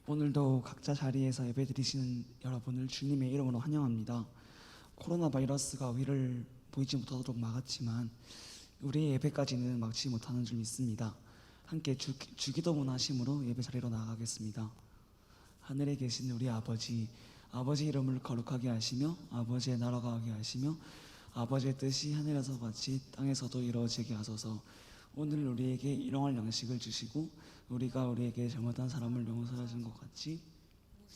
오늘도 각자 자리에서 예배드리시는 여러분을 주님의 이름으로 환영합니다. 코로나 바이러스가 위를 보이지 못하도록 막았지만 우리의 예배까지는 막지 못하는 줄 믿습니다. 함께 주기도문 하심으로 예배 자리로 나아가겠습니다. 하늘에 계신 우리 아버지, 아버지 이름을 거룩하게 하시며 아버지의 나라가 오게 하시며 아버지의 뜻이 하늘에서 같이 땅에서도 이루어지게 하소서. 오늘 우리에게 일용할 양식을 주시고 우리가 우리에게 잘못한 사람을 용서해 준 것 같이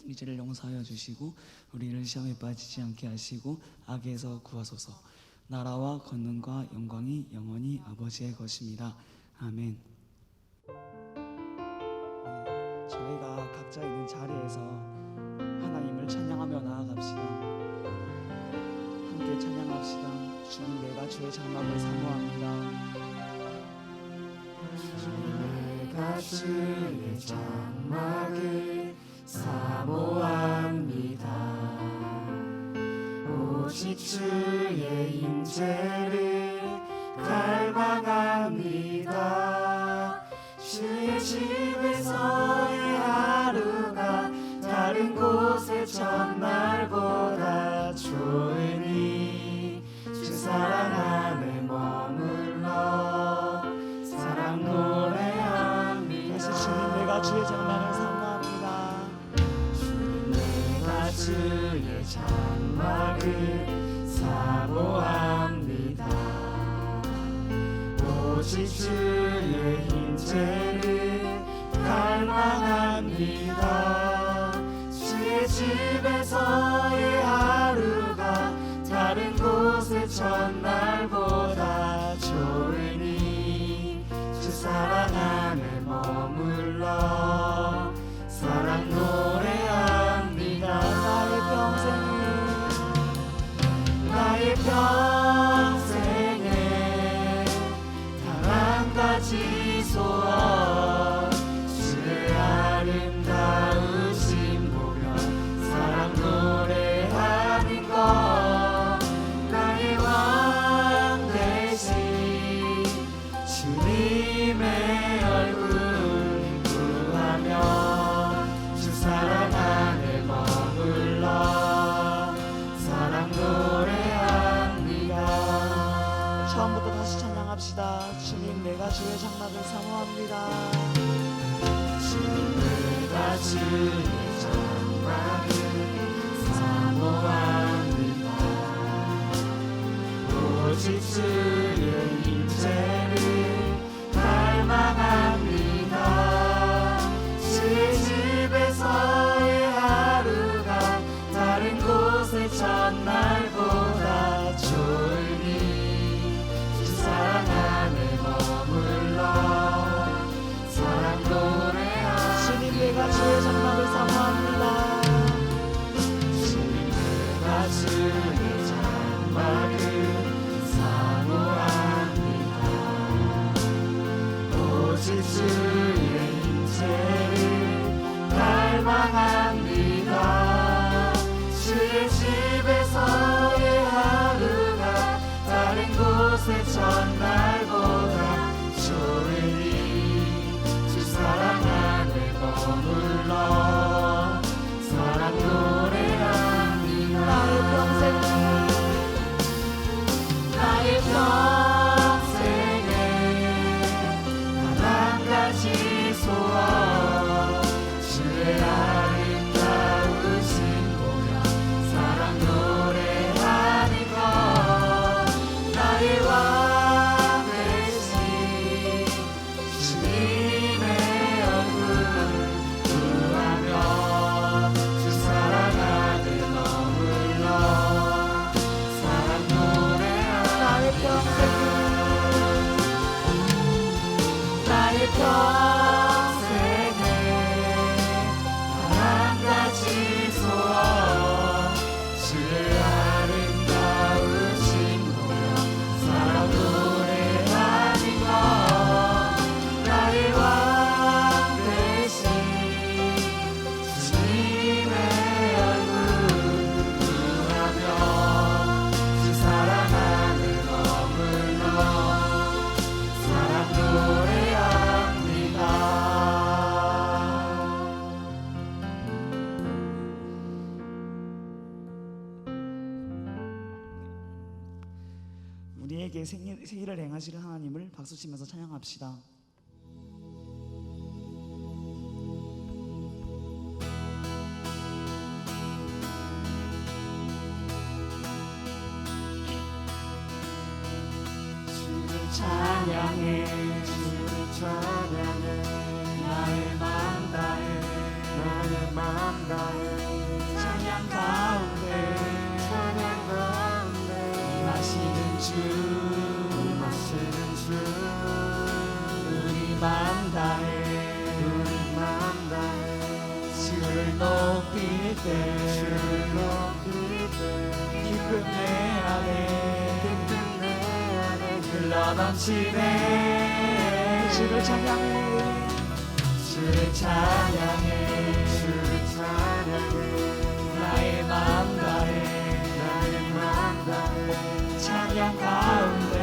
우리 죄를 용서하여 주시고 우리를 시험에 빠지지 않게 하시고 악에서 구하소서. 나라와 권능과 영광이 영원히 아버지의 것입니다. 아멘. 저희가 각자 있는 자리에서 하나님을 찬양하며 나아갑시다. 함께 찬양합시다. 주님, 내가 주의 장막을 사모합니다. 내가 주의 장막을 사모합니다. 오직 주의 임재를 갈망합니다. 주의 집에서의 하루가 다른 곳의 첫날보다 좋으니 주 사랑 안에 머물러 사랑 노래합니다. 다시 주님, 내가 주의 장막을 사모합니다. 주님, 내가 주의 장막을 사모합니다. 오직 주의 임재를 갈망합니다. 주의 집에서의 하루가 다른 곳의 첫날보다 좋으니 주 사랑 안에 머물러 사랑 노래합니다. 나의 평생에 단 한 가지 소원, 주의 아름다우신 보며 사랑 노래하는 것. 나의 왕 대신 주님의 얼굴 구하며 주 사랑 안에 머물러 사랑 노래합니다. 처음부터 다시 찬양합시다. 주님, 내가 주의 장막을 사모합니다. 주님, 내가 주의 장막을 사모합니다. 오직 주의 임재를 갈망합니다. 주의 집에서의 하루가 다른 곳의 첫날보다 좋으니 주 사랑 안에 머물러 사랑 노래합니다. 주님, 내가 주의 장막을 사모합니다. 주님, 내가 주의 장막을 사모합니다. 오직 주의 임재를 갈망합니다. 주의 집에서의 하루가 다른 곳의 첫날보다 좋으니 주 사랑 안에 머물러 사랑 노래합니다. 나의 평생에 단 한 가지 소원, 주의 아름다우신 보며 사랑 노래합니다. 우리에게 새 일을 행하시는 하나님을 박수치면서 찬양합시다. 주를 찬양해 주를 찬양해 나의 맘 다해 나의 맘 다해 찬양 가운데 임하시는 주 우리 맘 다해 주를 높일 때 기쁨 내 안에 흘러넘치네 주를 찬양해 주를 찬양해 나의 맘 다해 찬양 가운데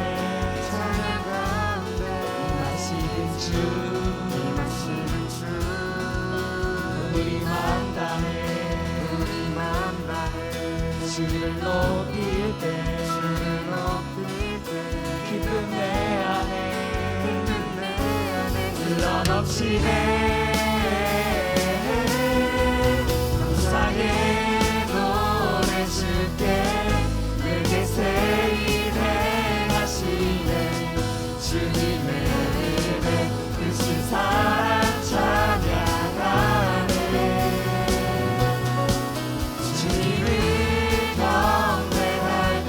임하시는 주 우리 맘 다해 주를 높일 때 기쁨 내 안에 흘러넘치네 감사의 노래 주께 내게 새 일 행하시네 주님의 은혜 크신 사랑 찬양하네 주님을 경배할 때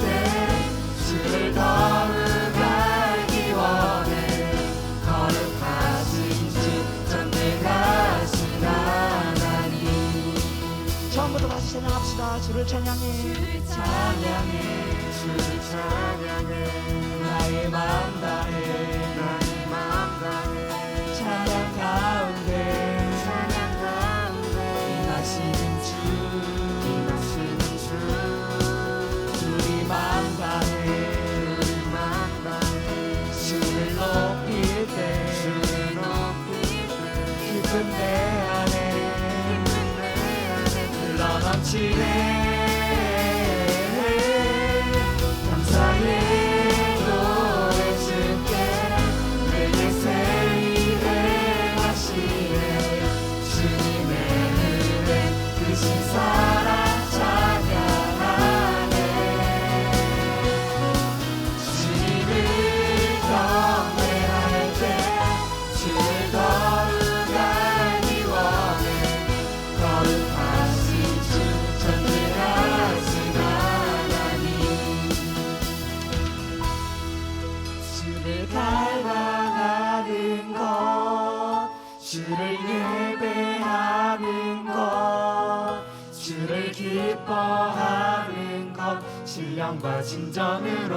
주를 더욱 알기 원해 거룩하신 주 전능하신 하나님 처음부터 다시 찬양합시다. 주를 찬양해 주를 찬양해 나의 맘 다해 찬양 가운데 임하시는 주 우리 맘 다해 주를 높일 때 기쁨 내 안에 흘러넘치네 감사의 노래 주께 내게 새 일 행하시네 주님의 은혜 크신 사랑 찬양하네 주님을 경배할 때 주를 더욱 알기 원해 거룩하신 주 전능하신 하나님 주를 갈망하는 것 주를 예배하는 것 주를 기뻐하는 것 신령과 진정으로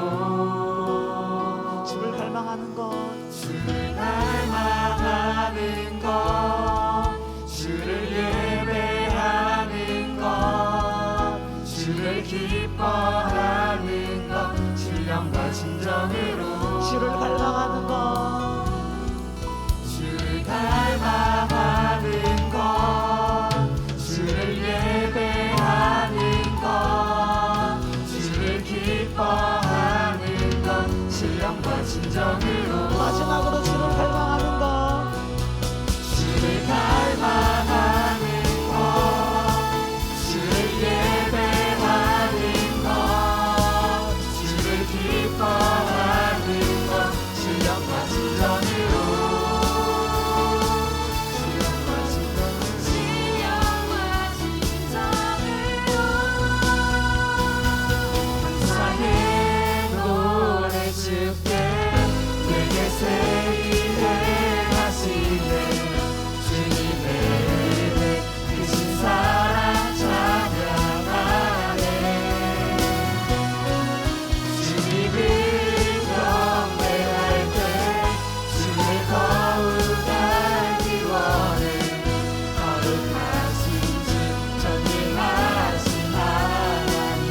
주를 갈망하는 것 주를 갈망하는 것 주를 예배하는 것 주를 기뻐하는 것 신령과 진정으로 주를 갈망하는 것 주를 갈망하는 것 주를 예배하는 것 주를 기뻐하는 것 신령과 진정으로 마지막으로 주를 갈망하는 것 주를 갈망하는 것 주를 예배하는 것 주를 기뻐하는 것 신령과 진정으로 감사의 노래 주께 내게 새 일 행하시네 주님의 은혜 크신 사랑 찬양하네 주님을 경배할 때 주를 더욱 알기 원해 거룩하신 주 전능하신 하나님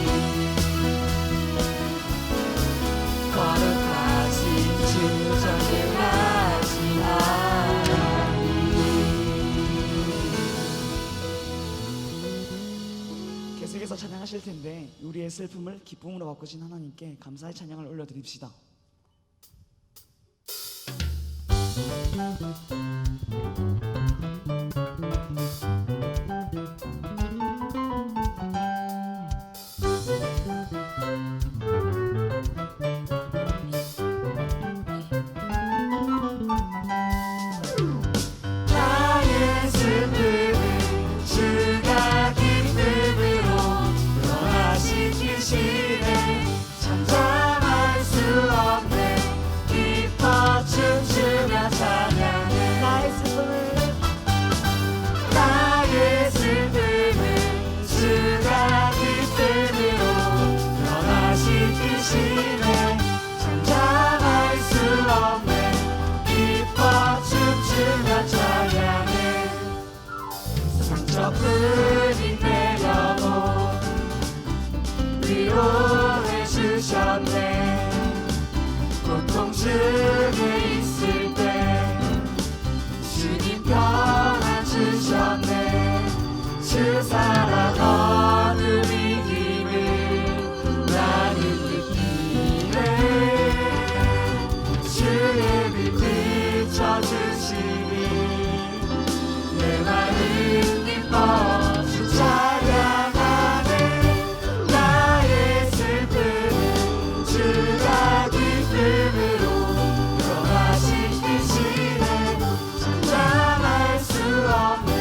거룩하신 주 전능하신 하나님 계속해서 찬양하실 텐데 우리의 슬픔을 기쁨으로 바꾸신 하나님께 감사의 찬양을 올려드립시다. 나의 슬픔을 주가 기쁨으로 변화시키시네. 잠잠할 수 없네. 기뻐 춤추며 찬양해. 나의 슬픔을 주가 기쁨으로 변화시키시네. 잠잠할 수 없네. 기뻐 춤추며 찬양해. 상처뿐인 내 영혼 위로해 주셨네. 고통 중에 있을 때 주님 평안 주셨네. 주 사랑 어둠이 힘을 나는 느끼네. 주의 빛 비춰주시니 내 마음 기뻐 주 찬양하네. 나의 슬픔을 주가 기쁨으로 변화시키시네. 잠잠할 수 없네.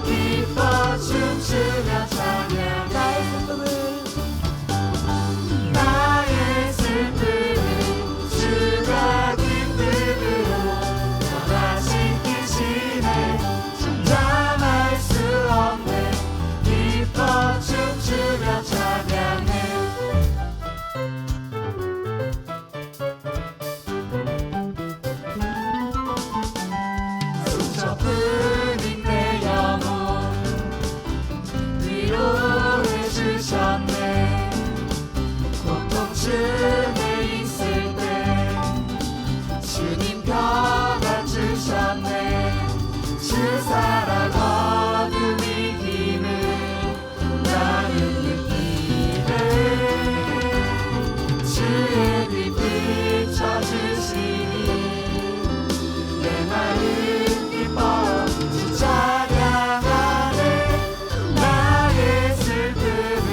기뻐 춤추며 찬양. 나의 슬픔을 주가 기쁨으로 변화시키시네. 잠잠할 수 없네. 기뻐 춤추며 찬양해. 상처뿐인 내 영혼 위로해 주셨네. 고통 중에 있을 때 주님 평안 주셨네. 주 사랑 어둠이 힘을 나는 느끼네. 주의 빛 비춰주시니 내 마음 기뻐 주 찬양하네. 나의 슬픔을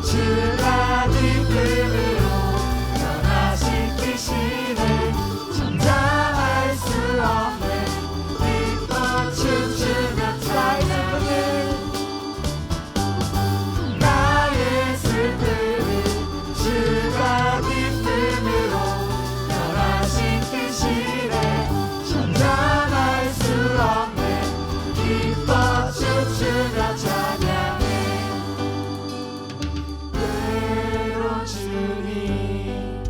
주가 기쁨으로 변화시키시네. 잠잠할 수 없네. 기뻐 춤추며 찬양해. 나의 슬픔을 주가 기쁨으로 변화시키시네. 잠잠할 수 없네. 기뻐 춤추며 찬양해. 때론 주님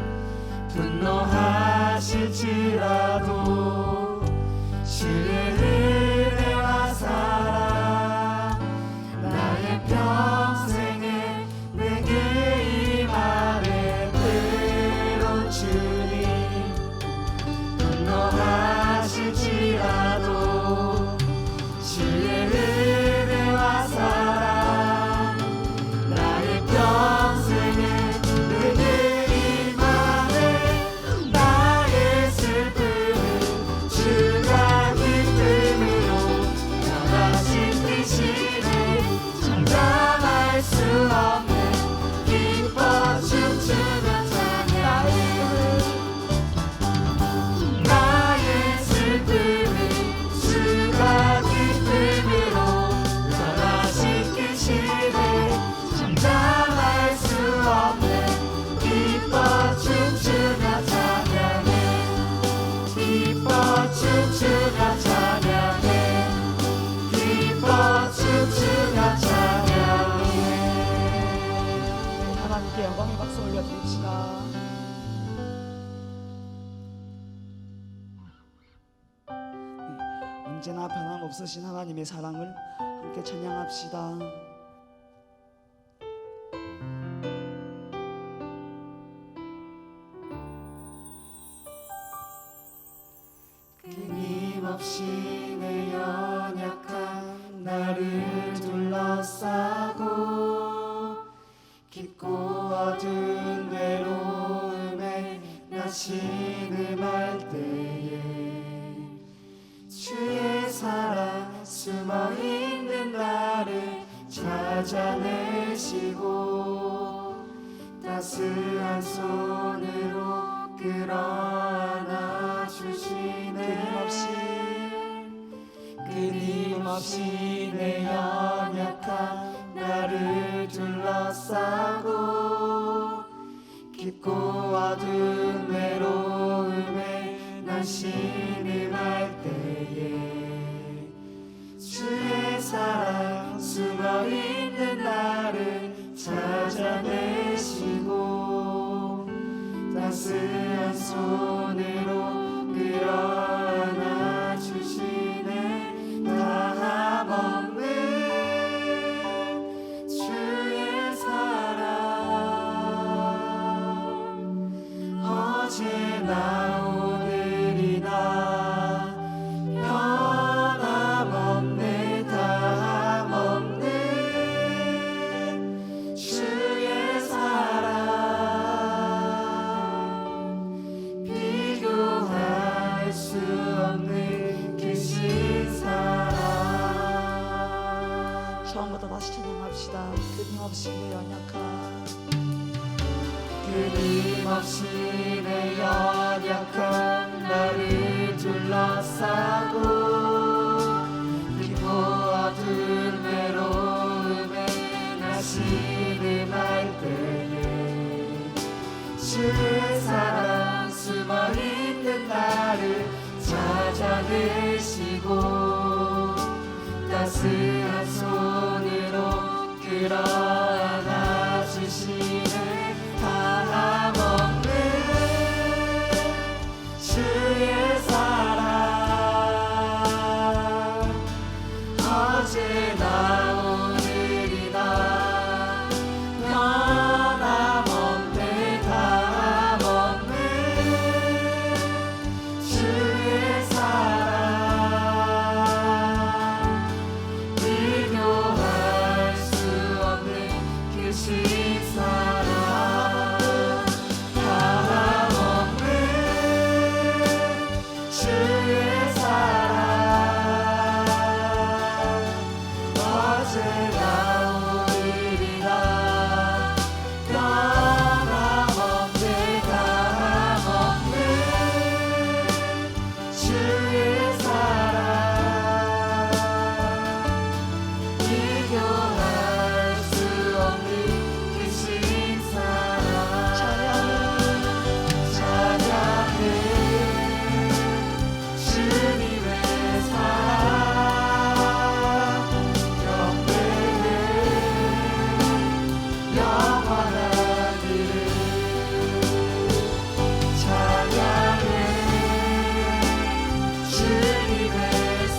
분노하실지라도 주의 은혜와 사랑 나의 평생에 내게 임하네. 때론 주님 분노하실지라도 주의 은혜와 사랑 나의 평생에 내게 임하네. 나의 슬픔을 주가 기쁨으로 변화시키시네. 잠잠할 수 없네. 기뻐 춤추며 찬양해. 나의 슬픔을 주가 기쁨으로 변화시키시네. 잠잠할 수 없네. 기뻐 춤추며 찬양해. 기뻐 춤추며 찬양해. 기뻐 춤추며 찬양해. 하나님께 영광의 박수 올려드립시다. 언제나 변함없으신 하나님의 사랑을 함께 찬양합시다. 끊임없이 내 연약한 나를 둘러싸고 깊고 어두운 외로움에 나 신음할 때에 있는 나를 찾아내시고 따스한 손으로 끌어안아 주시네. 끊임없이 내 연약한 나를 둘러싸고 깊고 어두운 외로움에 난 신음할 때에 주의 사랑 숨어있는 나를 찾아내시고 따스한 손으로 끌어안아 주시네. 다함없는 주의 사랑 어제나 오늘이나 변함없네. 다함없는 주의 사랑 비교할 수 없는 크신 사랑. 처음부터 다시 찬양합시다. 끊임없이 내 연약한 끊임없이 내 연약한 나를 둘러싸고 깊고 어두운 외로움에 나 신음할 때에 주의 사랑 숨어있는 나를 찾아내시고 따스한 손으로 끌어안아 주시네. 다함없는 주의 사랑 어제나 오늘이나 변함없네. 다함없는 주의 사랑 비교할 수 없는 크신 사랑. 다함없는 주의 사랑 어제나 오늘이나 변함없네. 다함없는 주의 사랑 비교할 수 없는 크신 사랑. 찬양해 주님의 사랑 경배해 영원한 이름. 찬양해 주님의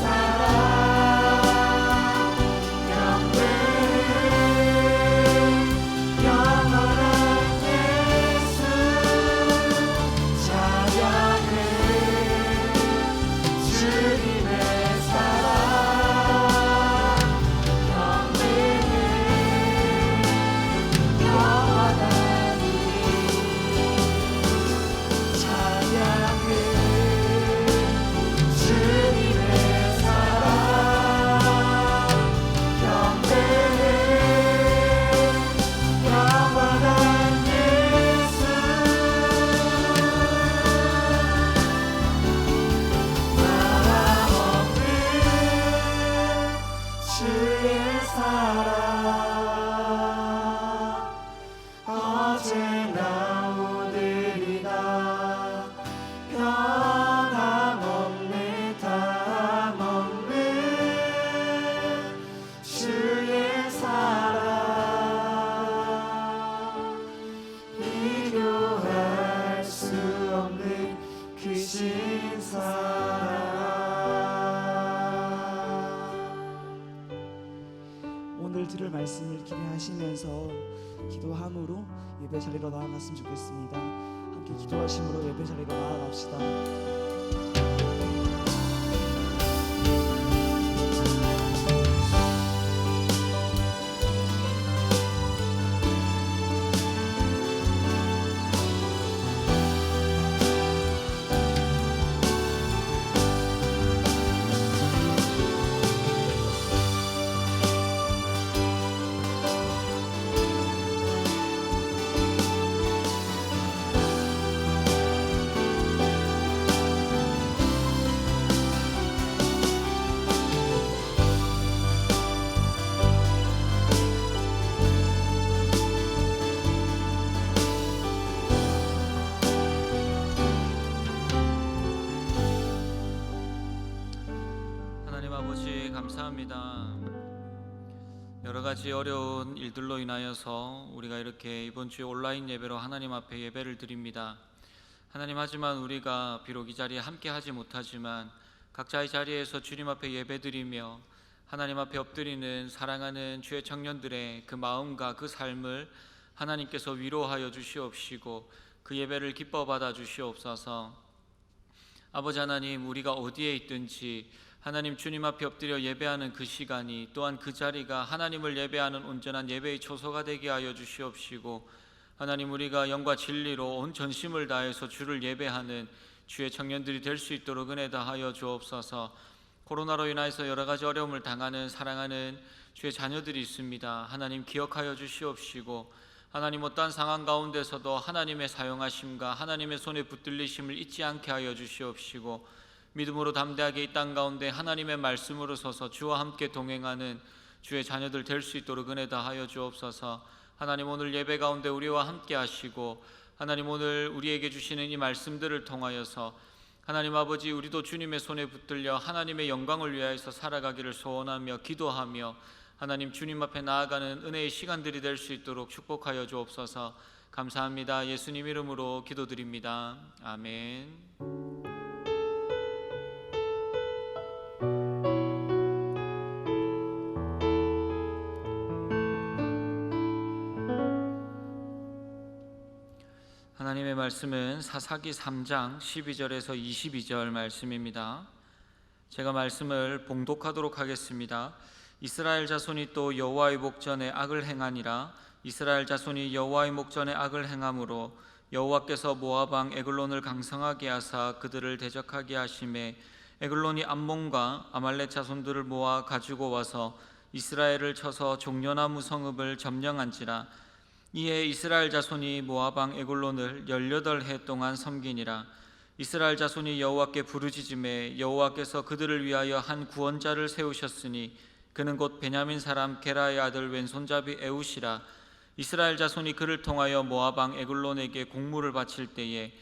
사랑 경배해 영원한 예수. 찬양해 주님의 사랑 경배해 영원한 이름. 찬양해 주님의 사랑 경배해 영원한 예수. 다함없는 주의 사랑 어제나 오늘이나 변함없네. 다함없는 주의 사랑 비교할 수 없는 크신 사랑. 오늘 들을 말씀을 기대하시면서 기도함으로 예배 자리로 나아갔으면 좋겠습니다. 함께 기도하심으로 예배 자리로 나아갑시다. 감사합니다. 여러 가지 어려운 일들로 인하여서 우리가 이렇게 이번 주에 온라인 예배로 하나님 앞에 예배를 드립니다. 하나님, 하지만 우리가 비록 이 자리에 함께 하지 못하지만 각자의 자리에서 주님 앞에 예배드리며 하나님 앞에 엎드리는 사랑하는 주의 청년들의 그 마음과 그 삶을 하나님께서 위로하여 주시옵시고 그 예배를 기뻐 받아 주시옵소서. 아버지 하나님, 우리가 어디에 있든지 하나님 주님 앞에 엎드려 예배하는 그 시간이, 또한 그 자리가 하나님을 예배하는 온전한 예배의 초소가 되게 하여 주시옵시고, 하나님, 우리가 영과 진리로 온 전심을 다해서 주를 예배하는 주의 청년들이 될 수 있도록 은혜 다하여 주옵소서. 코로나로 인하여서 여러 가지 어려움을 당하는 사랑하는 주의 자녀들이 있습니다. 하나님, 기억하여 주시옵시고, 하나님, 어떠한 상황 가운데서도 하나님의 사용하심과 하나님의 손에 붙들리심을 잊지 않게 하여 주시옵시고, 믿음으로 담대하게 이 땅 가운데 하나님의 말씀으로 서서 주와 함께 동행하는 주의 자녀들 될 수 있도록 은혜 다하여 주옵소서. 하나님, 오늘 예배 가운데 우리와 함께 하시고, 하나님, 오늘 우리에게 주시는 이 말씀들을 통하여서 하나님 아버지, 우리도 주님의 손에 붙들려 하나님의 영광을 위하여서 살아가기를 소원하며 기도하며 하나님 주님 앞에 나아가는 은혜의 시간들이 될 수 있도록 축복하여 주옵소서. 감사합니다. 예수님 이름으로 기도드립니다. 아멘. 하나님의 말씀은 사사기 3장 12절에서 22절 말씀입니다. 제가 말씀을 봉독하도록 하겠습니다. 이스라엘 자손이 또 여호와의 목전에 악을 행하니라. 이스라엘 자손이 여호와의 목전에 악을 행함으로 여호와께서 모압 왕 에글론을 강성하게 하사 그들을 대적하게 하심에 에글론이 암몬과 아말렉 자손들을 모아 가지고 와서 이스라엘을 쳐서 종려나무 성읍을 점령한지라. 이에 이스라엘 자손이 모압 왕 에글론을 18해 동안 섬기니라. 이스라엘 자손이 여호와께 부르짖음에 여호와께서 그들을 위하여 한 구원자를 세우셨으니 그는 곧 베냐민 사람 게라의 아들 왼손잡이 에웃이라. 이스라엘 자손이 그를 통하여 모압 왕 에글론에게 공물을 바칠 때에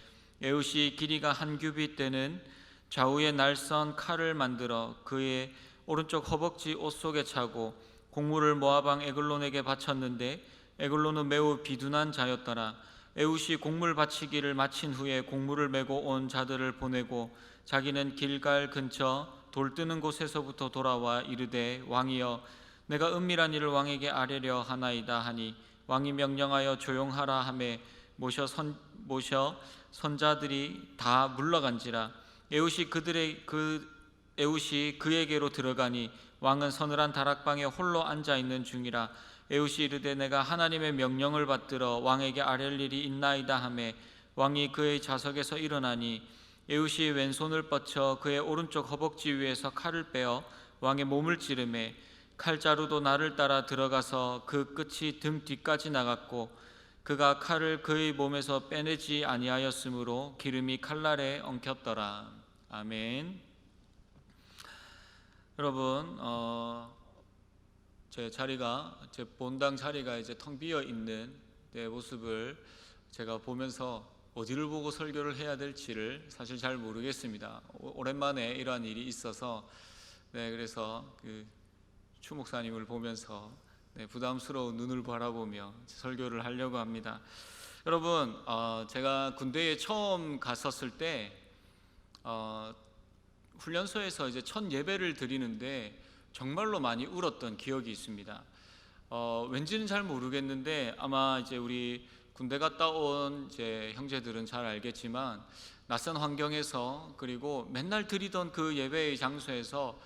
에웃이 길이가 한 규빗 되는 좌우에 날선 칼을 만들어 그의 오른쪽 허벅지 옷 속에 차고 공물을 모압 왕 에글론에게 바쳤는데 에글론은 매우 비둔한 자였더라. 에웃이 공물 바치기를 마친 후에 공물을 메고 온 자들을 보내고 자기는 길갈 근처 돌 뜨는 곳에서부터 돌아와 이르되, 왕이여, 내가 은밀한 일을 왕에게 아뢰려 하나이다 하니 왕이 명령하여 조용하라 하매 모셔 선자들이 다 물러간지라. 에웃이 그에게로 들어가니 왕은 서늘한 다락방에 홀로 앉아 있는 중이라. 에웃이 이르되, 내가 하나님의 명령을 받들어 왕에게 아랠 일이 있나이다 하매 왕이 그의 좌석에서 일어나니 에웃이 왼손을 뻗쳐 그의 오른쪽 허벅지 위에서 칼을 빼어 왕의 몸을 찌르매 칼자루도 날을 따라 들어가서 그 끝이 등 뒤까지 나갔고 그가 칼을 그의 몸에서 빼내지 아니하였으므로 기름이 칼날에 엉켰더라. 아멘. 여러분, 제 본당 자리가 이제 텅 비어 있는 내 모습을 제가 보면서 어디를 보고 설교를 해야 될지를 사실 잘 모르겠습니다. 오랜만에 이러한 일이 있어서 그래서 추 목사님을 보면서 부담스러운 눈을 바라보며 설교를 하려고 합니다. 여러분, 제가 군대에 처음 갔었을 때 훈련소에서 이제 첫 예배를 드리는데 정말로 많이 울었던 기억이 있습니다. 왠지는 잘 모르겠는데 아마 이제 우리 군대 갔다 온 제 형제들은 잘 알겠지만 낯선 환경에서 그리고 맨날 드리던 그 예배의 장소에서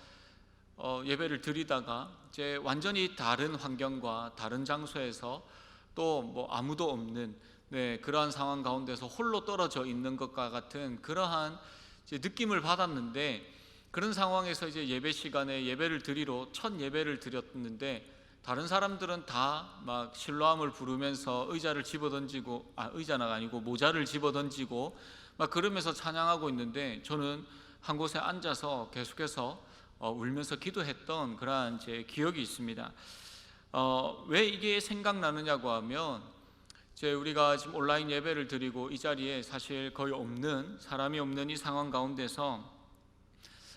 예배를 드리다가 이제 완전히 다른 환경과 다른 장소에서 또 뭐 아무도 없는 그러한 상황 가운데서 홀로 떨어져 있는 것과 같은 그러한 이제 느낌을 받았는데, 그런 상황에서 이제 예배 시간에 첫 예배를 드렸는데 다른 사람들은 다 막 실로암을 부르면서 의자를 집어던지고 의자가 아니고 모자를 집어던지고 막 그러면서 찬양하고 있는데 저는 한 곳에 앉아서 계속해서 울면서 기도했던 그러한 제 기억이 있습니다. 왜 이게 생각나느냐고 하면 우리가 지금 온라인 예배를 드리고 이 자리에 사실 거의 없는 사람이 없는 이 상황 가운데서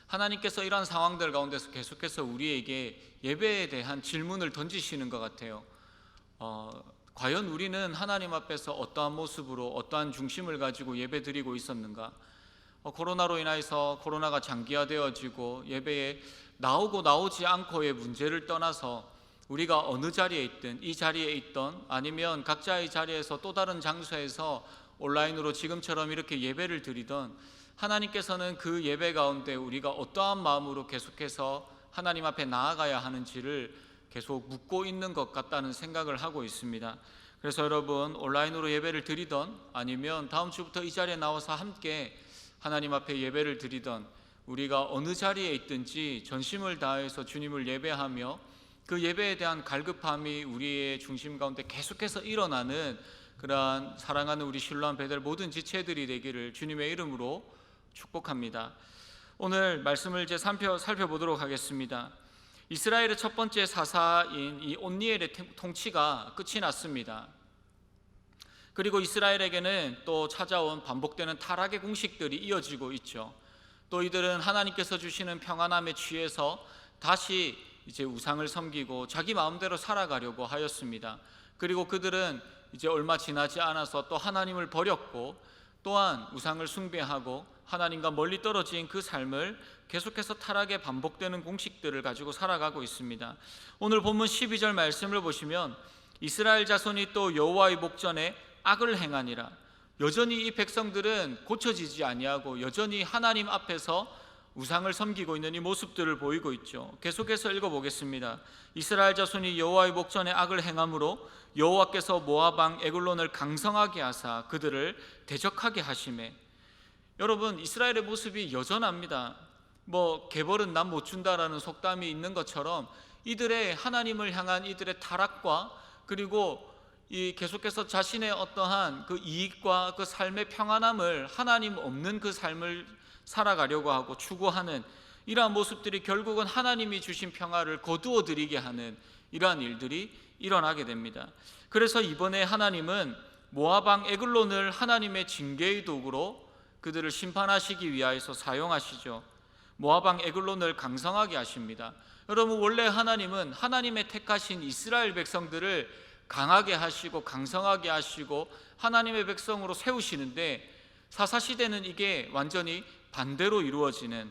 하나님께서 이러한 상황들 가운데서 계속해서 우리에게 예배에 대한 질문을 던지시는 것 같아요. 과연 우리는 하나님 앞에서 어떠한 모습으로 어떠한 중심을 가지고 예배 드리고 있었는가? 코로나로 인해서 코로나가 장기화되어지고 예배에 나오고 나오지 않고의 문제를 떠나서 우리가 어느 자리에 있든 이 자리에 있던 아니면 각자의 자리에서 또 다른 장소에서 온라인으로 지금처럼 이렇게 예배를 드리던 하나님께서는 그 예배 가운데 우리가 어떠한 마음으로 계속해서 하나님 앞에 나아가야 하는지를 계속 묻고 있는 것 같다는 생각을 하고 있습니다. 그래서 여러분, 온라인으로 예배를 드리던 아니면 다음 주부터 이 자리에 나와서 함께 하나님 앞에 예배를 드리던 우리가 어느 자리에 있든지 전심을 다해서 주님을 예배하며 그 예배에 대한 갈급함이 우리의 중심 가운데 계속해서 일어나는 그러한 사랑하는 우리 신로한 베델 모든 지체들이 되기를 주님의 이름으로 축복합니다. 오늘 말씀을 이제 살펴보도록 하겠습니다. 이스라엘의 첫 번째 사사인 이 온니엘의 통치가 끝이 났습니다. 그리고 이스라엘에게는 또 찾아온 반복되는 타락의 공식들이 이어지고 있죠. 또 이들은 하나님께서 주시는 평안함에 취해서 다시 이제 우상을 섬기고 자기 마음대로 살아가려고 하였습니다. 그리고 그들은 이제 얼마 지나지 않아서 또 하나님을 버렸고 또한 우상을 숭배하고 하나님과 멀리 떨어진 그 삶을 계속해서 타락의 반복되는 공식들을 가지고 살아가고 있습니다. 오늘 본문 12절 말씀을 보시면 이스라엘 자손이 또 여호와의 목전에 악을 행하니라. 여전히 이 백성들은 고쳐지지 아니하고 여전히 하나님 앞에서 우상을 섬기고 있는 이 모습들을 보이고 있죠. 계속해서 읽어보겠습니다. 이스라엘 자손이 여호와의 목전에 악을 행함으로 여호와께서 모압 왕 에글론을 강성하게 하사 그들을 대적하게 하시매. 여러분, 이스라엘의 모습이 여전합니다. 개벌은 남 못 준다라는 속담이 있는 것처럼 이들의 하나님을 향한 이들의 타락과 그리고 이 계속해서 자신의 어떠한 그 이익과 그 삶의 평안함을 하나님 없는 그 삶을 살아가려고 하고 추구하는 이러한 모습들이 결국은 하나님이 주신 평화를 거두어 드리게 하는 이러한 일들이 일어나게 됩니다. 그래서 이번에 하나님은 모압 왕 에글론을 하나님의 징계의 도구로 그들을 심판하시기 위하여서 사용하시죠. 모압 왕 에글론을 강성하게 하십니다. 여러분, 원래 하나님은 하나님의 택하신 이스라엘 백성들을 강하게 하시고 강성하게 하시고 하나님의 백성으로 세우시는데 사사시대는 이게 완전히 반대로 이루어지는,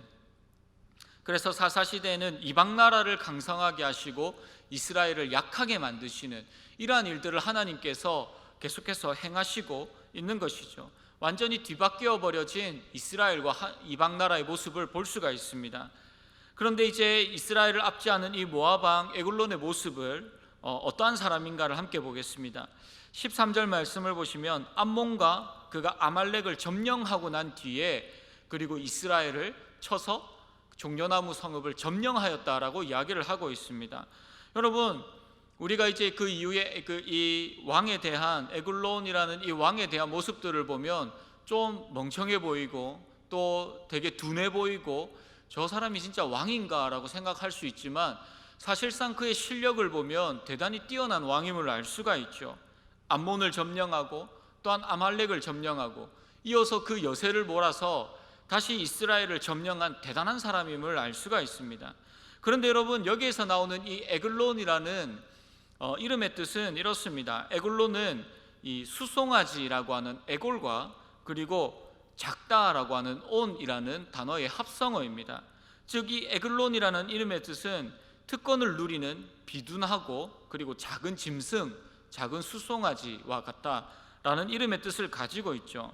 그래서 사사시대에는 이방나라를 강성하게 하시고 이스라엘을 약하게 만드시는 이러한 일들을 하나님께서 계속해서 행하시고 있는 것이죠. 완전히 뒤바뀌어 버려진 이스라엘과 이방나라의 모습을 볼 수가 있습니다. 그런데 이제 이스라엘을 압제하는 이 모압 왕 에글론의 모습을 어떠한 사람인가를 함께 보겠습니다. 13절 말씀을 보시면 암몬과 그가 아말렉을 점령하고 난 뒤에 그리고 이스라엘을 쳐서 종려나무 성읍을 점령하였다라고 이야기를 하고 있습니다. 여러분, 우리가 이제 그 이후에 이 왕에 대한 에글론이라는 이 왕에 대한 모습들을 보면 좀 멍청해 보이고 또 되게 둔해 보이고 저 사람이 진짜 왕인가라고 생각할 수 있지만 사실상 그의 실력을 보면 대단히 뛰어난 왕임을 알 수가 있죠. 암몬을 점령하고 또한 아말렉을 점령하고 이어서 그 여세를 몰아서 다시 이스라엘을 점령한 대단한 사람임을 알 수가 있습니다. 그런데 여러분, 여기에서 나오는 이 에글론이라는 이름의 뜻은 이렇습니다. 에글론은 이 수송아지라고 하는 에골과 그리고 작다라고 하는 온이라는 단어의 합성어입니다. 즉 이 에글론이라는 이름의 뜻은 특권을 누리는 비둔하고 그리고 작은 짐승, 작은 수송아지와 같다라는 이름의 뜻을 가지고 있죠.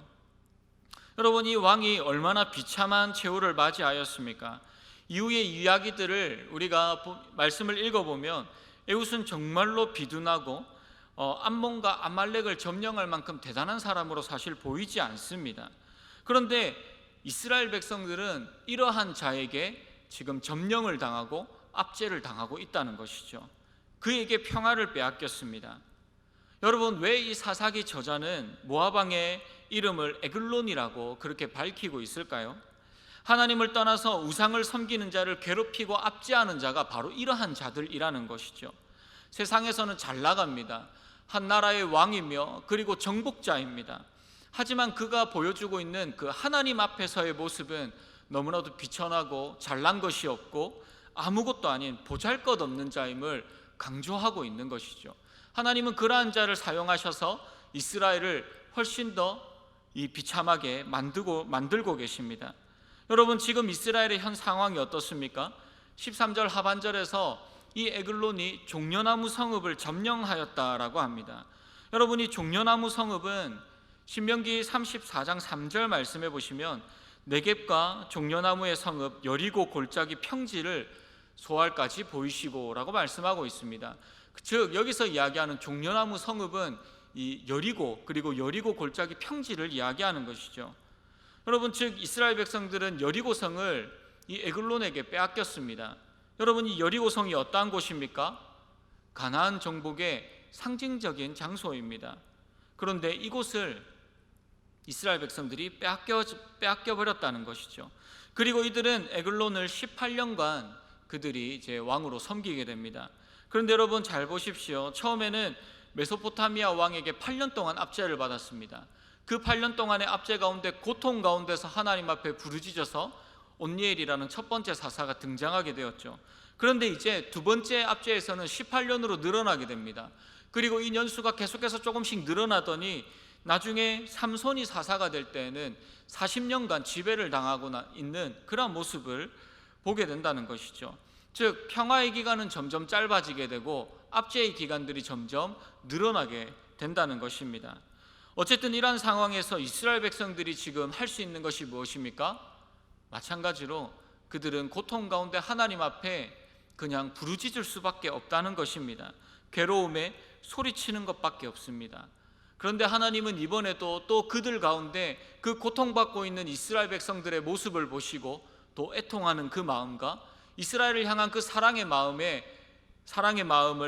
여러분, 이 왕이 얼마나 비참한 최후를 맞이하였습니까? 이후의 이야기들을 우리가 말씀을 읽어보면 에훗은 정말로 비둔하고 암몬과 아말렉을 점령할 만큼 대단한 사람으로 사실 보이지 않습니다. 그런데 이스라엘 백성들은 이러한 자에게 지금 점령을 당하고 압제를 당하고 있다는 것이죠. 그에게 평화를 빼앗겼습니다. 여러분, 왜 이 사사기 저자는 모압 왕의 이름을 에글론이라고 그렇게 밝히고 있을까요? 하나님을 떠나서 우상을 섬기는 자를 괴롭히고 압제하는 자가 바로 이러한 자들이라는 것이죠. 세상에서는 잘 나갑니다. 한 나라의 왕이며 그리고 정복자입니다. 하지만 그가 보여주고 있는 그 하나님 앞에서의 모습은 너무나도 비천하고 잘난 것이 없고 아무것도 아닌 보잘것없는 자임을 강조하고 있는 것이죠. 하나님은 그러한 자를 사용하셔서 이스라엘을 훨씬 더 이 비참하게 만들고 계십니다. 여러분, 지금 이스라엘의 현 상황이 어떻습니까? 13절 하반절에서 이 에글론이 종려나무 성읍을 점령하였다라고 합니다. 여러분, 이 종려나무 성읍은 신명기 34장 3절 말씀해 보시면 네겝과 종려나무의 성읍 여리고 골짜기 평지를 소알까지 보이시고 라고 말씀하고 있습니다. 즉 여기서 이야기하는 종려나무 성읍은 이 여리고 그리고 여리고 골짜기 평지를 이야기하는 것이죠. 여러분, 즉 이스라엘 백성들은 여리고성을 이 에글론에게 빼앗겼습니다. 여러분, 이 여리고성이 어떠한 곳입니까? 가나안 정복의 상징적인 장소입니다. 그런데 이곳을 이스라엘 백성들이 빼앗겨 버렸다는 것이죠. 그리고 이들은 에글론을 18년간 그들이 이제 왕으로 섬기게 됩니다. 그런데 여러분 잘 보십시오. 처음에는 메소포타미아 왕에게 8년 동안 압제를 받았습니다. 그 8년 동안의 압제 가운데 고통 가운데서 하나님 앞에 부르짖어서 온니엘이라는 첫 번째 사사가 등장하게 되었죠. 그런데 이제 두 번째 압제에서는 18년으로 늘어나게 됩니다. 그리고 이 년수가 계속해서 조금씩 늘어나더니 나중에 삼손이 사사가 될 때에는 40년간 지배를 당하고 있는 그런 모습을 보게 된다는 것이죠. 즉 평화의 기간은 점점 짧아지게 되고 압제의 기간들이 점점 늘어나게 된다는 것입니다. 어쨌든 이러한 상황에서 이스라엘 백성들이 지금 할 수 있는 것이 무엇입니까? 마찬가지로 그들은 고통 가운데 하나님 앞에 그냥 부르짖을 수밖에 없다는 것입니다. 괴로움에 소리치는 것밖에 없습니다. 그런데 하나님은 이번에도 또 그들 가운데 그 고통받고 있는 이스라엘 백성들의 모습을 보시고 또 애통하는 그 마음과 이스라엘을 향한 그 사랑의 마음을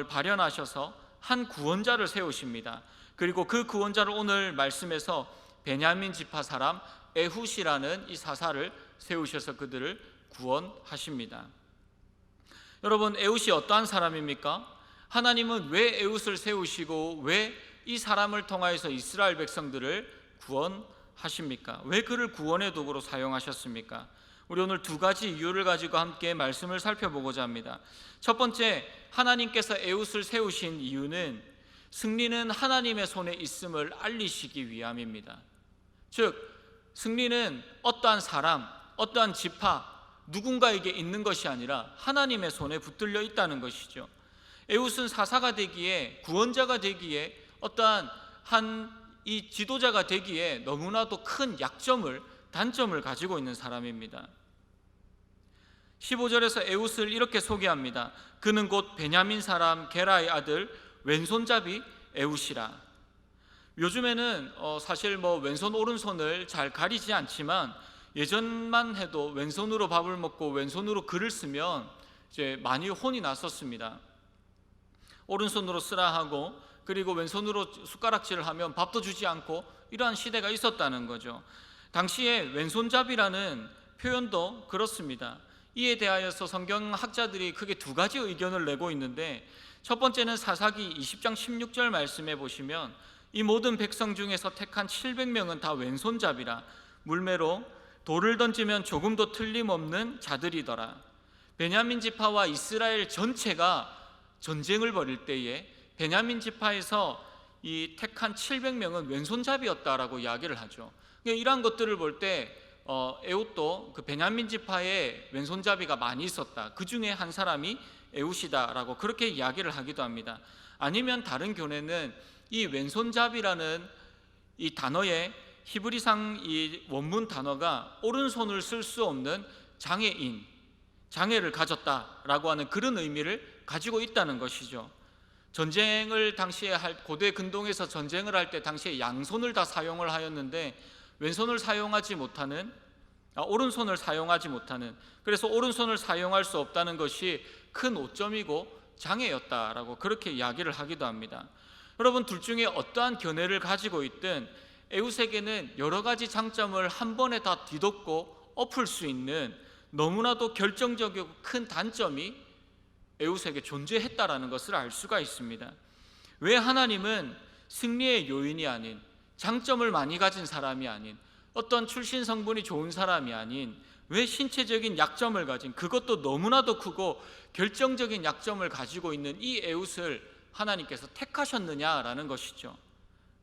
발현하셔서 한 구원자를 세우십니다. 그리고 그 구원자를 오늘 말씀에서 베냐민 지파 사람 에훗이라는 이 사사를 세우셔서 그들을 구원하십니다. 여러분, 에훗이 어떠한 사람입니까? 하나님은 왜 에훗을 세우시고 왜 이 사람을 통하여서 이스라엘 백성들을 구원하십니까? 왜 그를 구원의 도구로 사용하셨습니까? 우리 오늘 두 가지 이유를 가지고 함께 말씀을 살펴보고자 합니다. 첫 번째, 하나님께서 에훗을 세우신 이유는 승리는 하나님의 손에 있음을 알리시기 위함입니다. 즉 승리는 어떠한 사람, 어떠한 지파, 누군가에게 있는 것이 아니라 하나님의 손에 붙들려 있다는 것이죠. 에훗은 사사가 되기에, 구원자가 되기에, 어떠한 이 지도자가 되기에 너무나도 큰 단점을 가지고 있는 사람입니다. 15절에서 에훗을 이렇게 소개합니다. 그는 곧 베냐민 사람 게라의 아들 왼손잡이 에훗이라. 요즘에는 사실 왼손 오른손을 잘 가리지 않지만 예전만 해도 왼손으로 밥을 먹고 왼손으로 글을 쓰면 이제 많이 혼이 났었습니다. 오른손으로 쓰라 하고 그리고 왼손으로 숟가락질을 하면 밥도 주지 않고 이러한 시대가 있었다는 거죠. 당시에 왼손잡이라는 표현도 그렇습니다. 이에 대하여서 성경학자들이 크게 두 가지 의견을 내고 있는데, 첫 번째는 사사기 20장 16절 말씀에 보시면 이 모든 백성 중에서 택한 700명은 다 왼손잡이라 물매로 돌을 던지면 조금도 틀림없는 자들이더라. 베냐민 지파와 이스라엘 전체가 전쟁을 벌일 때에 베냐민 지파에서 이 택한 700명은 왼손잡이였다라고 이야기를 하죠. 이러한 것들을 볼 때 에훗도 그 베냐민 지파에 왼손잡이가 많이 있었다, 그 중에 한 사람이 에훗이다라고 그렇게 이야기를 하기도 합니다. 아니면 다른 교내는 이 왼손잡이라는 이 단어의 히브리상 이 원문 단어가 오른손을 쓸 수 없는 장애를 가졌다라고 하는 그런 의미를 가지고 있다는 것이죠. 전쟁을 당시에 고대 근동에서 전쟁을 할 때 당시에 양손을 다 사용을 하였는데 오른손을 사용하지 못하는, 그래서 오른손을 사용할 수 없다는 것이 큰 오점이고 장애였다라고 그렇게 이야기를 하기도 합니다. 여러분, 둘 중에 어떠한 견해를 가지고 있든 에훗에게는 여러 가지 장점을 한 번에 다 뒤덮고 엎을 수 있는 너무나도 결정적이고 큰 단점이 에훗에게 존재했다라는 것을 알 수가 있습니다. 왜 하나님은 승리의 요인이 아닌, 장점을 많이 가진 사람이 아닌, 어떤 출신 성분이 좋은 사람이 아닌 왜 신체적인 약점을 가진, 그것도 너무나도 크고 결정적인 약점을 가지고 있는 이 에웃을 하나님께서 택하셨느냐라는 것이죠.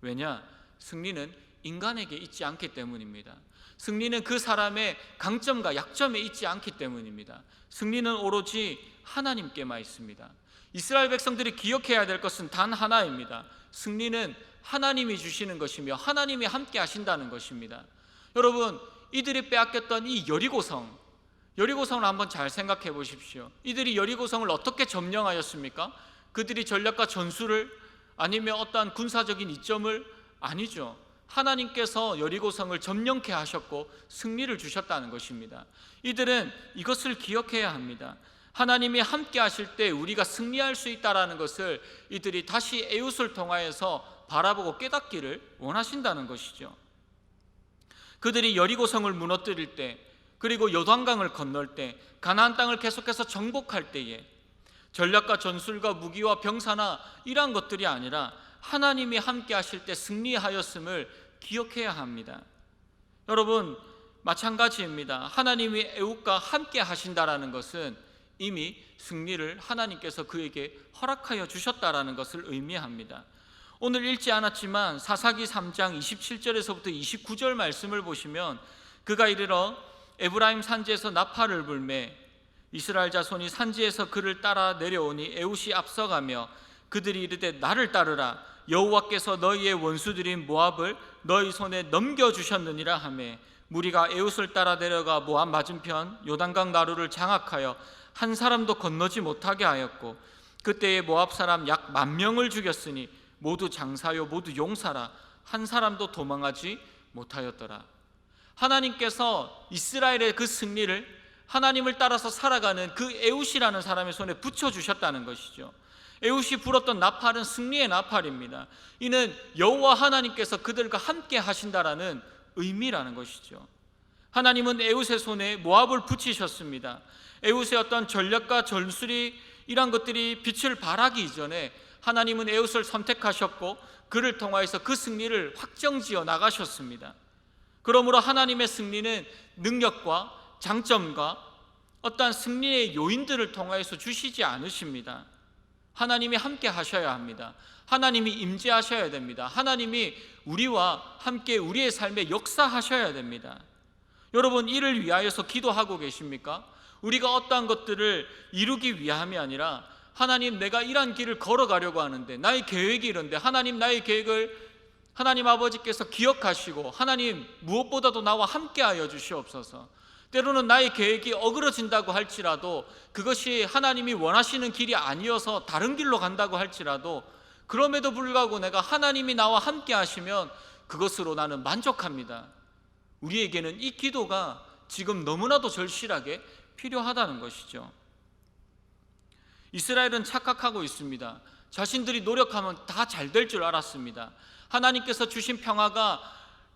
왜냐? 승리는 인간에게 있지 않기 때문입니다. 승리는 그 사람의 강점과 약점에 있지 않기 때문입니다. 승리는 오로지 하나님께만 있습니다. 이스라엘 백성들이 기억해야 될 것은 단 하나입니다. 승리는 하나님이 주시는 것이며 하나님이 함께 하신다는 것입니다. 여러분, 이들이 빼앗겼던 이 여리고성을 한번 잘 생각해 보십시오. 이들이 여리고성을 어떻게 점령하였습니까? 그들이 전략과 전술을, 아니면 어떠한 군사적인 이점을? 아니죠. 하나님께서 여리고성을 점령케 하셨고 승리를 주셨다는 것입니다. 이들은 이것을 기억해야 합니다. 하나님이 함께 하실 때 우리가 승리할 수 있다는 것을 이들이 다시 에웃을 통하여서 바라보고 깨닫기를 원하신다는 것이죠. 그들이 여리고성을 무너뜨릴 때, 그리고 요단강을 건널 때, 가나안 땅을 계속해서 정복할 때에 전략과 전술과 무기와 병사나 이러한 것들이 아니라 하나님이 함께 하실 때 승리하였음을 기억해야 합니다. 여러분, 마찬가지입니다. 하나님이 에웃과 함께 하신다라는 것은 이미 승리를 하나님께서 그에게 허락하여 주셨다라는 것을 의미합니다. 오늘 읽지 않았지만 사사기 3장 27절에서부터 29절 말씀을 보시면, 그가 이르러 에브라임 산지에서 나팔을 불매 이스라엘 자손이 산지에서 그를 따라 내려오니 에웃이 앞서가며 그들이 이르되 나를 따르라, 여호와께서 너희의 원수들인 모압을 너희 손에 넘겨주셨느니라 하매, 무리가 에웃을 따라 내려가 모압 맞은편 요단강 나루를 장악하여 한 사람도 건너지 못하게 하였고, 그때에 모압 사람 약 10,000명을 죽였으니 모두 장사요 모두 용사라, 한 사람도 도망하지 못하였더라. 하나님께서 이스라엘의 그 승리를 하나님을 따라서 살아가는 그 에웃이라는 사람의 손에 붙여주셨다는 것이죠. 에웃이 불었던 나팔은 승리의 나팔입니다. 이는 여호와 하나님께서 그들과 함께 하신다라는 의미라는 것이죠. 하나님은 에웃의 손에 모압을 붙이셨습니다. 에웃의 어떤 전략과 전술이 이런 것들이 빛을 발하기 이전에 하나님은 에웃을 선택하셨고 그를 통하여서 그 승리를 확정지어 나가셨습니다. 그러므로 하나님의 승리는 능력과 장점과 어떠한 승리의 요인들을 통하여서 주시지 않으십니다. 하나님이 함께 하셔야 합니다. 하나님이 임재하셔야 됩니다. 하나님이 우리와 함께 우리의 삶에 역사하셔야 됩니다. 여러분, 이를 위하여서 기도하고 계십니까? 우리가 어떠한 것들을 이루기 위함이 아니라, 하나님, 내가 이러한 길을 걸어가려고 하는데, 나의 계획이 이런데 하나님, 나의 계획을 하나님 아버지께서 기억하시고 하나님, 무엇보다도 나와 함께하여 주시옵소서. 때로는 나의 계획이 어그러진다고 할지라도, 그것이 하나님이 원하시는 길이 아니어서 다른 길로 간다고 할지라도, 그럼에도 불구하고 내가 하나님이 나와 함께 하시면 그것으로 나는 만족합니다. 우리에게는 이 기도가 지금 너무나도 절실하게 필요하다는 것이죠. 이스라엘은 착각하고 있습니다. 자신들이 노력하면 다 잘 될 줄 알았습니다. 하나님께서 주신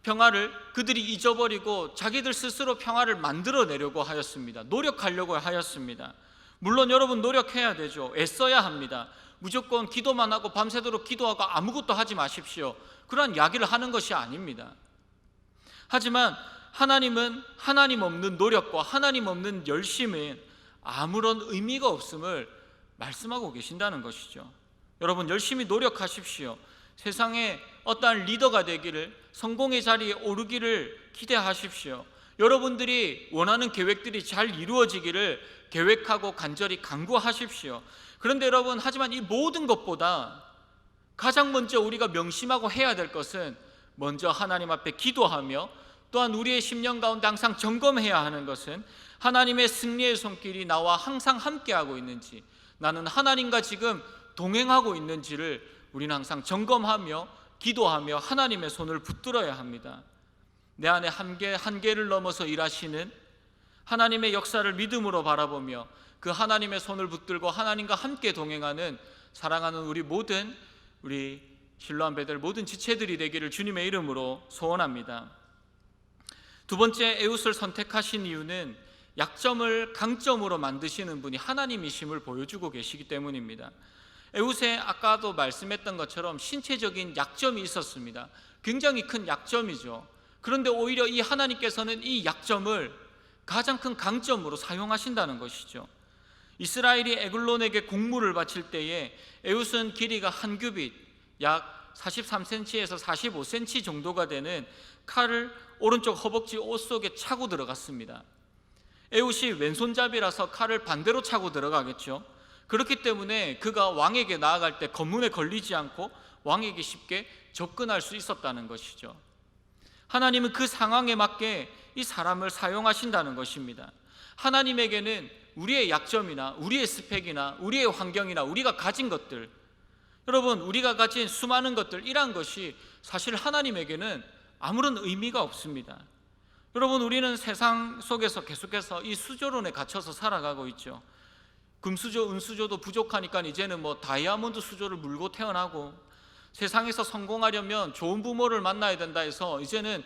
평화를 그들이 잊어버리고 자기들 스스로 평화를 만들어내려고 하였습니다. 노력하려고 하였습니다. 물론 여러분, 노력해야 되죠. 애써야 합니다. 무조건 기도만 하고 밤새도록 기도하고 아무것도 하지 마십시오, 그런 이야기를 하는 것이 아닙니다. 하지만 하나님은 하나님 없는 노력과 하나님 없는 열심은 아무런 의미가 없음을 말씀하고 계신다는 것이죠. 여러분, 열심히 노력하십시오. 세상에 어떠한 리더가 되기를, 성공의 자리에 오르기를 기대하십시오. 여러분들이 원하는 계획들이 잘 이루어지기를 계획하고 간절히 간구하십시오. 그런데 여러분, 하지만 이 모든 것보다 가장 먼저 우리가 명심하고 해야 될 것은, 먼저 하나님 앞에 기도하며 또한 우리의 심령 가운데 항상 점검해야 하는 것은, 하나님의 승리의 손길이 나와 항상 함께하고 있는지, 나는 하나님과 지금 동행하고 있는지를 우리는 항상 점검하며 기도하며 하나님의 손을 붙들어야 합니다. 내 안에 한계를 넘어서 일하시는 하나님의 역사를 믿음으로 바라보며 그 하나님의 손을 붙들고 하나님과 함께 동행하는 사랑하는 우리 실로암 베델 모든 지체들이 되기를 주님의 이름으로 소원합니다. 두 번째, 에웃을 선택하신 이유는 약점을 강점으로 만드시는 분이 하나님이심을 보여주고 계시기 때문입니다. 에웃에 아까도 말씀했던 것처럼 신체적인 약점이 있었습니다. 굉장히 큰 약점이죠. 그런데 오히려 이 하나님께서는 이 약점을 가장 큰 강점으로 사용하신다는 것이죠. 이스라엘이 에글론에게 공물을 바칠 때에 에웃은 길이가 한 규빗, 약 43cm에서 45cm 정도가 되는 칼을 오른쪽 허벅지 옷 속에 차고 들어갔습니다. 에웃이 왼손잡이라서 칼을 반대로 차고 들어가겠죠. 그렇기 때문에 그가 왕에게 나아갈 때 검문에 걸리지 않고 왕에게 쉽게 접근할 수 있었다는 것이죠. 하나님은 그 상황에 맞게 이 사람을 사용하신다는 것입니다. 하나님에게는 우리의 약점이나 우리의 스펙이나 우리의 환경이나 우리가 가진 것들, 여러분, 우리가 가진 수많은 것들, 이러한 것이 사실 하나님에게는 아무런 의미가 없습니다. 여러분, 우리는 세상 속에서 계속해서 이 수조론에 갇혀서 살아가고 있죠. 금수저, 은수저도 부족하니까 이제는 다이아몬드 수조를 물고 태어나고, 세상에서 성공하려면 좋은 부모를 만나야 된다 해서 이제는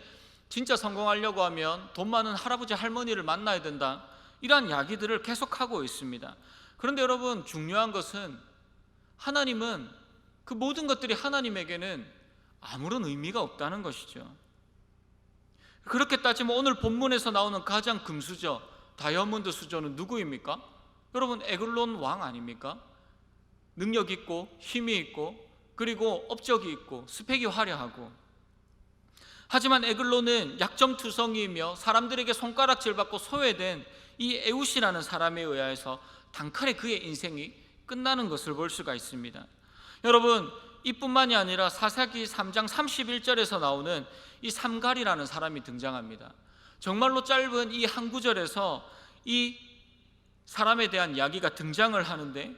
진짜 성공하려고 하면 돈 많은 할아버지 할머니를 만나야 된다, 이러한 이야기들을 계속하고 있습니다. 그런데 여러분, 중요한 것은 하나님은 그 모든 것들이 하나님에게는 아무런 의미가 없다는 것이죠. 그렇게 따지면 오늘 본문에서 나오는 가장 금수저, 다이아몬드 수저는 누구입니까? 여러분, 에글론 왕 아닙니까? 능력 있고 힘이 있고 그리고 업적이 있고 스펙이 화려하고, 하지만 에글론은 약점투성이이며 사람들에게 손가락질 받고 소외된 이 에웃이라는 사람에 의해서 단칼에 그의 인생이 끝나는 것을 볼 수가 있습니다. 여러분, 이뿐만이 아니라 사사기 3장 31절에서 나오는 이 삼갈이라는 사람이 등장합니다. 정말로 짧은 이 한 구절에서 이 사람에 대한 이야기가 등장을 하는데,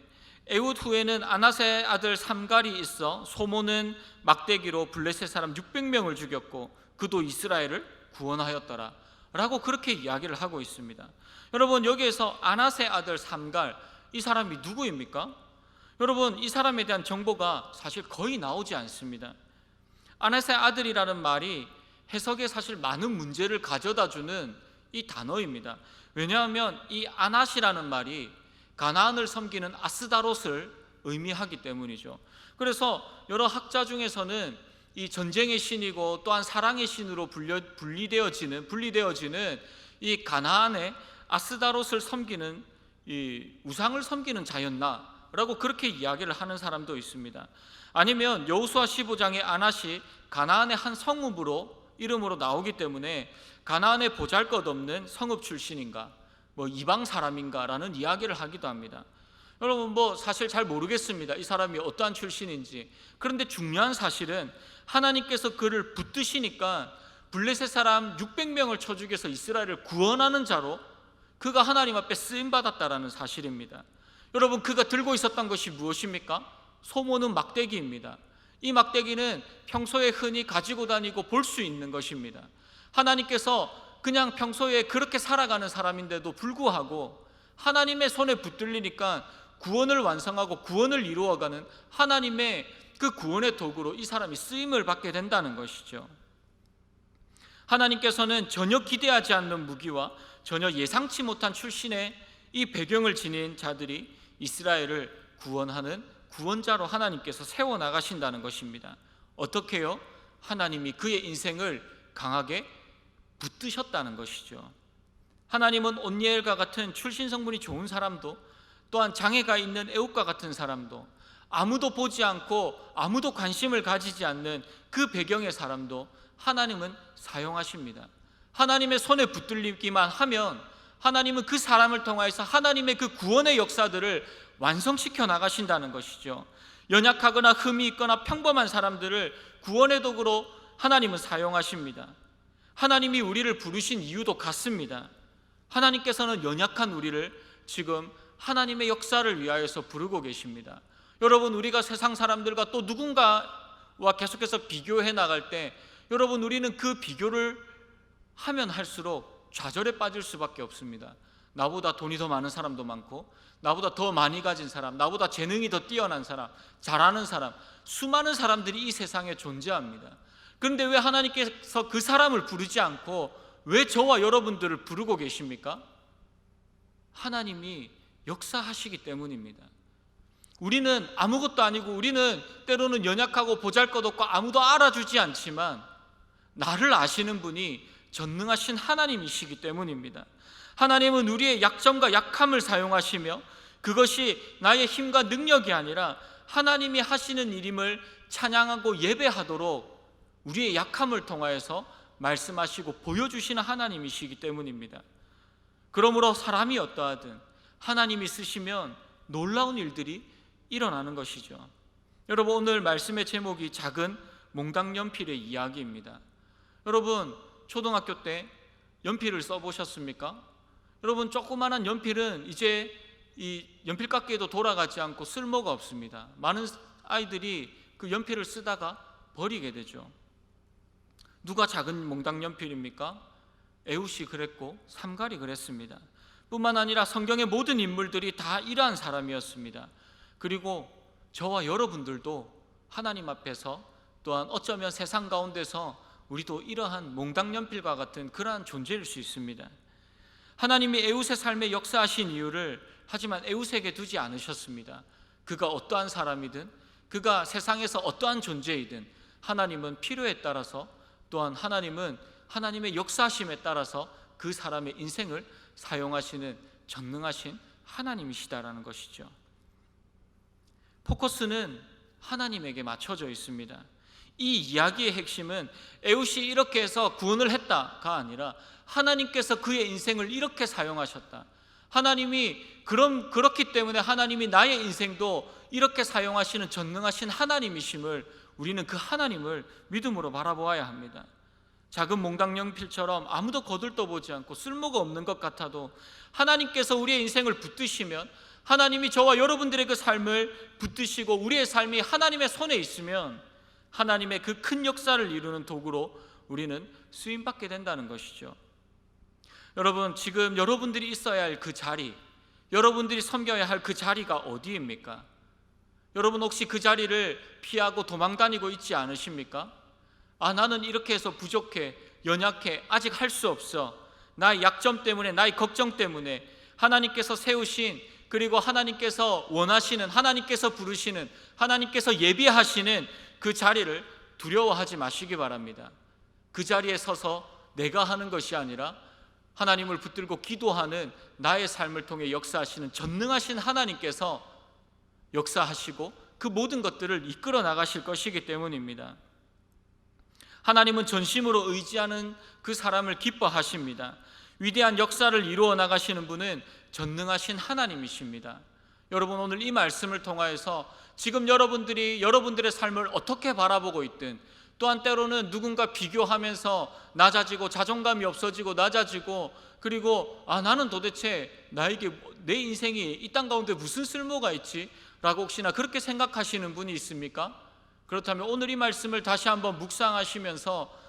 에웃 후에는 아낫의 아들 삼갈이 있어 소모는 막대기로 블레셋 사람 600명을 죽였고 그도 이스라엘을 구원하였더라 라고 그렇게 이야기를 하고 있습니다. 여러분, 여기에서 아낫의 아들 삼갈, 이 사람이 누구입니까? 여러분, 이 사람에 대한 정보가 사실 거의 나오지 않습니다. 아낫의 아들이라는 말이 해석에 사실 많은 문제를 가져다주는 이 단어입니다. 왜냐하면 이 아낫이라는 말이 가나안을 섬기는 아스다롯을 의미하기 때문이죠. 그래서 여러 학자 중에서는 이 전쟁의 신이고 또한 사랑의 신으로 분리되어지는 이 가나안의 아스다롯을 섬기는 이 우상을 섬기는 자였나라고 그렇게 이야기를 하는 사람도 있습니다. 아니면 여호수아 15장의 아낫이 가나안의 한 성읍으로 이름으로 나오기 때문에 가나안의 보잘것없는 성읍 출신인가, 이방 사람인가라는 이야기를 하기도 합니다. 여러분, 사실 잘 모르겠습니다, 이 사람이 어떠한 출신인지. 그런데 중요한 사실은 하나님께서 그를 붙드시니까 블레셋 사람 600명을 쳐 죽여서 이스라엘을 구원하는 자로 그가 하나님 앞에 쓰임받았다라는 사실입니다. 여러분, 그가 들고 있었던 것이 무엇입니까? 소모는 막대기입니다. 이 막대기는 평소에 흔히 가지고 다니고 볼 수 있는 것입니다. 하나님께서 그냥 평소에 그렇게 살아가는 사람인데도 불구하고 하나님의 손에 붙들리니까 구원을 완성하고 구원을 이루어가는 하나님의 그 구원의 도구로 이 사람이 쓰임을 받게 된다는 것이죠. 하나님께서는 전혀 기대하지 않는 무기와 전혀 예상치 못한 출신의 이 배경을 지닌 자들이 이스라엘을 구원하는 구원자로 하나님께서 세워나가신다는 것입니다. 어떻게요? 하나님이 그의 인생을 강하게 붙드셨다는 것이죠. 하나님은 온니엘과 같은 출신 성분이 좋은 사람도, 또한 장애가 있는 에웃과 같은 사람도, 아무도 보지 않고 아무도 관심을 가지지 않는 그 배경의 사람도 하나님은 사용하십니다. 하나님의 손에 붙들리기만 하면 하나님은 그 사람을 통하여서 하나님의 그 구원의 역사들을 완성시켜 나가신다는 것이죠. 연약하거나 흠이 있거나 평범한 사람들을 구원의 도구로 하나님은 사용하십니다. 하나님이 우리를 부르신 이유도 같습니다. 하나님께서는 연약한 우리를 지금 하나님의 역사를 위하여서 부르고 계십니다. 여러분, 우리가 세상 사람들과 또 누군가와 계속해서 비교해 나갈 때 여러분, 우리는 그 비교를 하면 할수록 좌절에 빠질 수밖에 없습니다. 나보다 돈이 더 많은 사람도 많고, 나보다 더 많이 가진 사람, 나보다 재능이 더 뛰어난 사람, 잘하는 사람, 수많은 사람들이 이 세상에 존재합니다. 그런데 왜 하나님께서 그 사람을 부르지 않고 왜 저와 여러분들을 부르고 계십니까? 하나님이 역사하시기 때문입니다. 우리는 아무것도 아니고, 우리는 때로는 연약하고 보잘것없고 아무도 알아주지 않지만 나를 아시는 분이 전능하신 하나님이시기 때문입니다. 하나님은 우리의 약점과 약함을 사용하시며 그것이 나의 힘과 능력이 아니라 하나님이 하시는 일임을 찬양하고 예배하도록 우리의 약함을 통하여서 말씀하시고 보여주시는 하나님이시기 때문입니다. 그러므로 사람이 어떠하든 하나님이 쓰시면 놀라운 일들이 일어나는 것이죠. 여러분, 오늘 말씀의 제목이 작은 몽당 연필의 이야기입니다. 여러분, 초등학교 때 연필을 써보셨습니까? 여러분, 조그마한 연필은 이제 이 연필깎이에도 돌아가지 않고 쓸모가 없습니다. 많은 아이들이 그 연필을 쓰다가 버리게 되죠. 누가 작은 몽당 연필입니까? 에훗이 그랬고 삼갈이 그랬습니다. 뿐만 아니라 성경의 모든 인물들이 다 이러한 사람이었습니다. 그리고 저와 여러분들도 하나님 앞에서 또한 어쩌면 세상 가운데서 우리도 이러한 몽당 연필과 같은 그러한 존재일 수 있습니다. 하나님이 에훗의 삶에 역사하신 이유를 하지만 에훗에게 두지 않으셨습니다. 그가 어떠한 사람이든 그가 세상에서 어떠한 존재이든 하나님은 필요에 따라서 또한 하나님은 하나님의 역사하심에 따라서 그 사람의 인생을 사용하시는 전능하신 하나님이시다라는 것이죠. 포커스는 하나님에게 맞춰져 있습니다. 이 이야기의 핵심은 에훗이 이렇게 해서 구원을 했다가 아니라 하나님께서 그의 인생을 이렇게 사용하셨다. 하나님이 그렇기 때문에 하나님이 나의 인생도 이렇게 사용하시는 전능하신 하나님이심을 우리는 그 하나님을 믿음으로 바라보아야 합니다. 작은 몽당 연필처럼 아무도 거들떠보지 않고 쓸모가 없는 것 같아도 하나님께서 우리의 인생을 붙드시면, 하나님이 저와 여러분들의 그 삶을 붙드시고 우리의 삶이 하나님의 손에 있으면 하나님의 그 큰 역사를 이루는 도구로 우리는 쓰임받게 된다는 것이죠. 여러분, 지금 여러분들이 있어야 할 그 자리, 여러분들이 섬겨야 할 그 자리가 어디입니까? 여러분, 혹시 그 자리를 피하고 도망다니고 있지 않으십니까? 나는 이렇게 해서 부족해, 연약해, 아직 할 수 없어, 나의 약점 때문에, 나의 걱정 때문에. 하나님께서 세우신, 그리고 하나님께서 원하시는, 하나님께서 부르시는, 하나님께서 예비하시는 그 자리를 두려워하지 마시기 바랍니다. 그 자리에 서서 내가 하는 것이 아니라 하나님을 붙들고 기도하는 나의 삶을 통해 역사하시는 전능하신 하나님께서 역사하시고 그 모든 것들을 이끌어 나가실 것이기 때문입니다. 하나님은 전심으로 의지하는 그 사람을 기뻐하십니다. 위대한 역사를 이루어 나가시는 분은 전능하신 하나님이십니다. 여러분, 오늘 이 말씀을 통하여서 지금 여러분들이 여러분들의 삶을 어떻게 바라보고 있든, 또한 때로는 누군가 비교하면서 낮아지고 자존감이 없어지고 낮아지고, 그리고 나는 도대체 나에게 내 인생이 이 땅 가운데 무슨 쓸모가 있지? 라고 혹시나 그렇게 생각하시는 분이 있습니까? 그렇다면 오늘 이 말씀을 다시 한번 묵상하시면서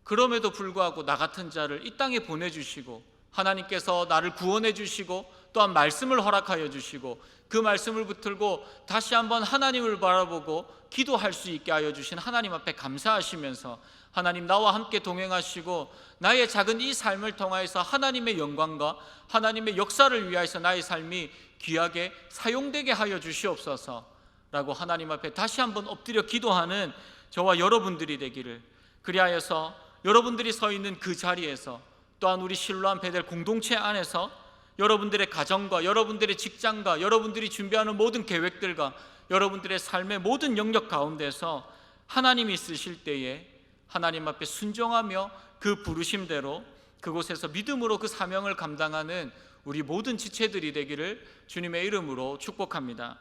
그럼에도 불구하고 나 같은 자를 이 땅에 보내주시고 하나님께서 나를 구원해 주시고 또한 말씀을 허락하여 주시고 그 말씀을 붙들고 다시 한번 하나님을 바라보고 기도할 수 있게 하여 주신 하나님 앞에 감사하시면서, 하나님 나와 함께 동행하시고 나의 작은 이 삶을 통하여서 하나님의 영광과 하나님의 역사를 위하여서 나의 삶이 귀하게 사용되게 하여 주시옵소서 라고 하나님 앞에 다시 한번 엎드려 기도하는 저와 여러분들이 되기를, 그리하여서 여러분들이 서 있는 그 자리에서 또한 우리 실로암 베델 공동체 안에서 여러분들의 가정과 여러분들의 직장과 여러분들이 준비하는 모든 계획들과 여러분들의 삶의 모든 영역 가운데서 하나님이 쓰실 때에 하나님 앞에 순종하며 그 부르심대로 그곳에서 믿음으로 그 사명을 감당하는 우리 모든 지체들이 되기를 주님의 이름으로 축복합니다.